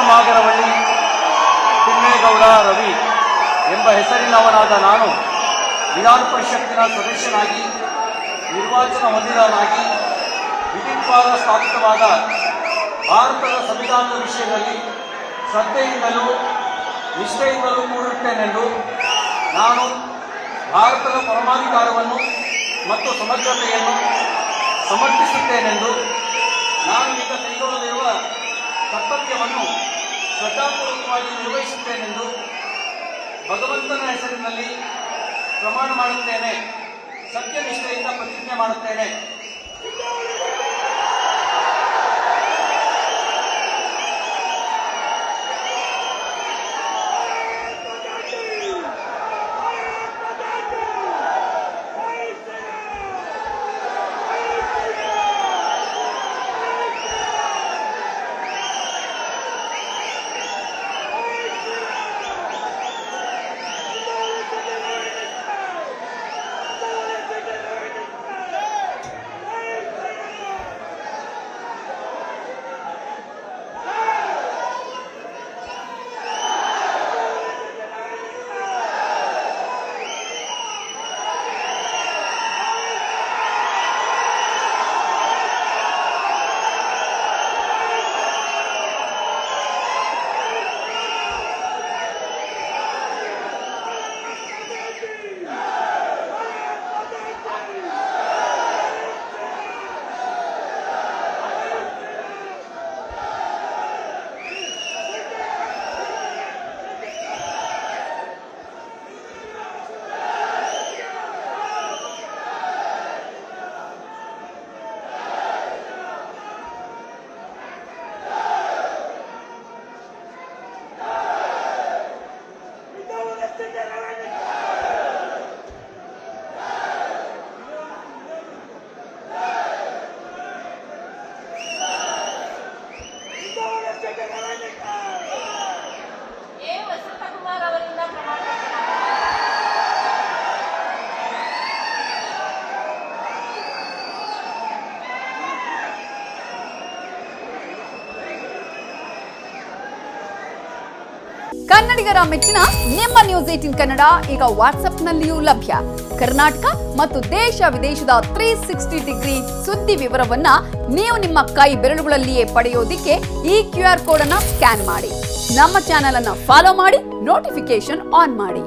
ನಾಗರವಳ್ಳಿ ತಿಮ್ಮೇಗೌಡ ರವಿ ಎಂಬ ಹೆಸರಿನವನಾದ ನಾನು ವಿಧಾನ ಪರಿಷತ್ತಿನ ಸದಸ್ಯನಾಗಿ ನಿರ್ವಾಚನ ಹೊಂದಿದವನಾಗಿ ವಿಧಿದ್ವಾರ ಸ್ಥಾಪಿತವಾದ ಭಾರತದ ಸಂವಿಧಾನದ ವಿಷಯದಲ್ಲಿ ಶ್ರದ್ಧೆಯಿಂದಲೂ ನಿಷ್ಠೆಯಿಂದಲೂ ಕೂಡಿರುತ್ತೇನೆಂದು ನಾನು ಭಾರತದ ಪರಮಾಧಿಕಾರವನ್ನು ಮತ್ತು ಸಮಗ್ರತೆಯನ್ನು ಸಮರ್ಥಿಸುತ್ತೇನೆಂದು ನಾನು ಈಗ ಕೈಗೊಳ್ಳಲಿರುವ ಕರ್ತವ್ಯವನ್ನು ಶ್ರದ್ಧಾಪೂರ್ವಕವಾಗಿ ನಿರ್ವಹಿಸುತ್ತೇನೆಂದು ಭಗವಂತನ ಹೆಸರಿನಲ್ಲಿ ಪ್ರಮಾಣ ಮಾಡುತ್ತೇನೆ. ಸತ್ಯನಿಷ್ಠೆಯಿಂದ ಪ್ರತಿಜ್ಞೆ ಮಾಡುತ್ತೇನೆ. ಕನ್ನಡಿಗರ ಮೆಚ್ಚಿನ ನಿಮ್ಮ ನ್ಯೂಸ್ 18 ಕನ್ನಡ ಈಗ ವಾಟ್ಸ್ಆಪ್ನಲ್ಲಿಯೂ ಲಭ್ಯ. ಕರ್ನಾಟಕ ಮತ್ತು ದೇಶ ವಿದೇಶದ 360 ಡಿಗ್ರಿ ಸುದ್ದಿ ವಿವರವನ್ನ ನೀವು ನಿಮ್ಮ ಕೈ ಬೆರಳುಗಳಲ್ಲಿಯೇ ಪಡೆಯೋದಿಕ್ಕೆ ಈ QR ಕೋಡ್ ಅನ್ನು ಸ್ಕ್ಯಾನ್ ಮಾಡಿ. ನಮ್ಮ ಚಾನೆಲ್ ಅನ್ನು ಫಾಲೋ ಮಾಡಿ, ನೋಟಿಫಿಕೇಶನ್ ಆನ್ ಮಾಡಿ.